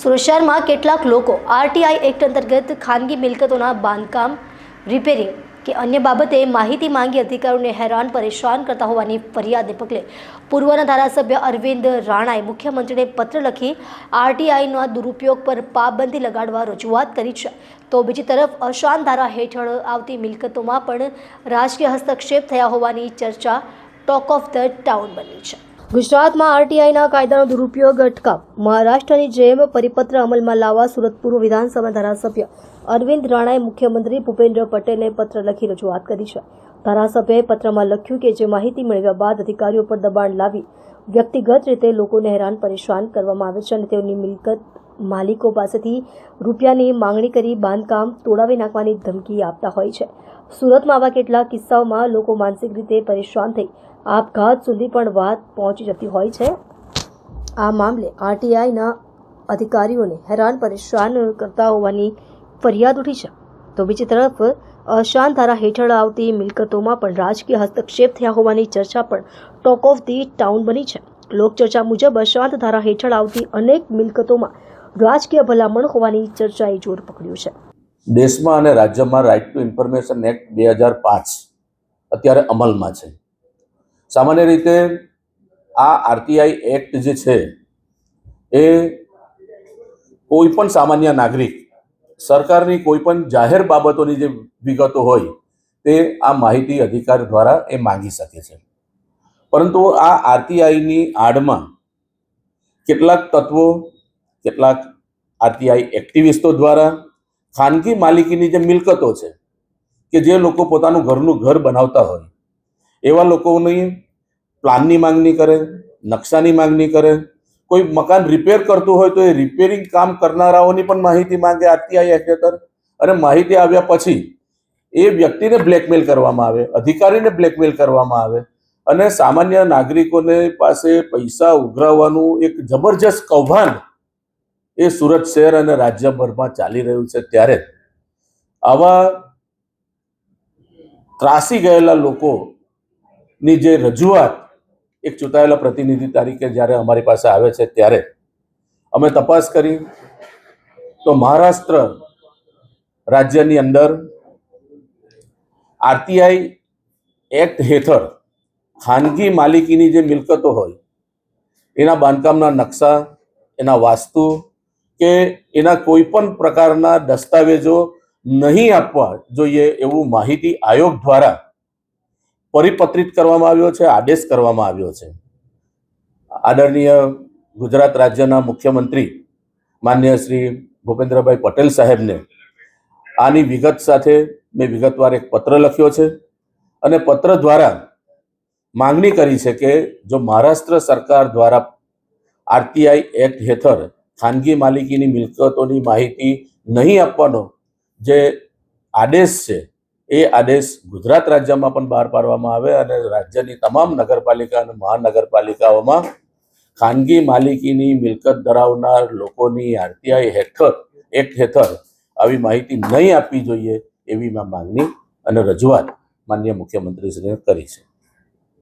સુરત શહેરમાં કેટલાક લોકો આરટીઆઈ એક્ટ અંતર્ગત ખાનગી મિલકતોના બાંધકામ, રિપેરિંગ કે અન્ય બાબતે માહિતી માંગી અધિકારીઓને હેરાન પરેશાન કરતા હોવાની ફરિયાદને પગલે પૂર્વના ધારાસભ્ય અરવિંદ રાણાએ મુખ્યમંત્રીને પત્ર લખી આરટીઆઈના દુરુપયોગ પર પાબંદી લગાડવા રજૂઆત કરી છે. તો બીજી તરફ અશાંત ધારા હેઠળ આવતી મિલકતોમાં પણ રાજકીય હસ્તક્ષેપ થયા હોવાની ચર્ચા ટોક ઓફ ધ ટાઉન બની છે. ગુજરાતમાં આરટીઆઈના કાયદાનો દુરુપયોગ અટકાવ મહારાષ્ટ્રની જેમ પરિપત્ર અમલમાં લાવવા સુરત પૂર્વ વિધાનસભા ધારાસભ્ય અરવિંદ રાણાએ મુખ્યમંત્રી ભૂપેન્દ્ર પટેલને પત્ર લખી રજૂઆત કરી છે. ધારાસભ્યએ પત્રમાં લખ્યું કે જે માહિતી મેળવ્યા બાદ અધિકારીઓ પર દબાણ લાવી વ્યક્તિગત રીતે લોકોને હેરાન પરેશાન કરવામાં આવે છે અને તેઓની મિલકત માલિકો પાસેથી રૂપિયાની માંગણી કરી બાંધકામ તોડાવી નાખવાની ધમકી આપતા હોય છે. સુરતમાં આવા કેટલાક કિસ્સાઓમાં લોકો માનસિક રીતે પરેશાન થઈ આપઘાત સુધી પણ વાત પહોંચી જતી હોય છે. આ મામલે આરટીઆઈના અધિકારીઓને હેરાન પરેશાન કરતા હોવાની ફરિયાદ ઉઠી છે. તો બીજી તરફ અશાંત ધારા હેઠળ આવતી મિલકતોમાં પણ રાજકીય હસ્તક્ષેપ થયા હોવાની ચર્ચા પણ ટોક ઓફ ધી ટાઉન બની છે. લોકચર્ચા મુજબ અશાંત ધારા હેઠળ આવતી અનેક મિલકતોમાં રાજકીય ભલામણ હોવાની ચર્ચાએ જોર પકડ્યું છે. દેશમાં અને રાજ્યમાં રાઇટ ટુ ઇન્ફોર્મેશન એક્ટ 2005 અત્યારે અમલમાં છે. સામાન્ય રીતે આ આરટીઆઈ એક્ટ જે છે એ કોઈ પણ સામાન્ય નાગરિક સરકારની કોઈ પણ જાહેર બાબતોની જે વિગતો હોય તે આ માહિતી અધિકાર દ્વારા એ માંગી શકે છે. પરંતુ આ આરટીઆઈની આડમાં કેટલાક તત્વો, કેટલાક આરટીઆઈ એક્ટિવિસ્ટો દ્વારા ખાનગી માલિકીની જે મિલકતો છે કે જે લોકો પોતાનું ઘર બનાવતા હોય એવા લોકોની પ્લાનની માંગણી કરે, નકશાની માંગણી કરે, કોઈ મકાન રિપેર કરતું હોય તો એ રિપેરિંગ કામ કરનારાઓની પણ માહિતી માંગે આરટીઆઈ એક્ટ હેઠળ. અને માહિતી આવ્યા પછી એ વ્યક્તિને બ્લેકમેલ કરવામાં આવે, અધિકારીને બ્લેકમેલ કરવામાં આવે અને સામાન્ય નાગરિકોને પાસે પૈસા ઉઘરાવવાનું એક જબરજસ્ત કૌભાંડ એ સુરત શહેર અને રાજ્યભરમાં ચાલી રહ્યું છે. ત્યારે આવા ત્રાસી ગયેલા લોકોની જે રજૂઆત એક ચૂંટાયેલા પ્રતિનિધિ તરીકે જ્યારે અમારી પાસે આવે છે ત્યારે અમે તપાસ કરી તો મહારાષ્ટ્ર રાજ્યની અંદર આરટીઆઈ એક્ટ હેઠળ ખાનગી માલિકીની જે મિલકતો હોય એના બાંધકામના નકશા, એના વાસ્તુ કે એના કોઈ પણ પ્રકારના દસ્તાવેજો નહીં આપવા જોઈએ એવું માહિતી આયોગ દ્વારા પરિપત્રિત કરવામાં આવ્યો છે, આદેશ કરવામાં આવ્યો છે. આદરણીય ગુજરાત રાજ્યના મુખ્યમંત્રી માનનીય શ્રી ભૂપેન્દ્રભાઈ પટેલ સાહેબને આની વિગત સાથે મેં વિગતવાર એક પત્ર લખ્યો છે અને પત્ર દ્વારા માંગણી કરી છે કે જો મહારાષ્ટ્ર સરકાર દ્વારા આરટીઆઈ એક્ટ હેઠળ ખાનગી માલિકીની મિલકતોની માહિતી નહીં આપવાનો જે આદેશ છે એ આદેશ ગુજરાત રાજ્યમાં પણ બહાર પાડવામાં આવે અને રાજ્યની તમામ નગરપાલિકા અને મહાનગરપાલિકાઓમાં ખાનગી માલિકીની મિલકત ધરાવનાર લોકોની આરટીઆઈ એક્ટ હેઠળ આવી માહિતી નહીં આપવી જોઈએ એવી મેં માંગણી અને રજૂઆત માનનીય મુખ્યમંત્રીશ્રીને કરી છે.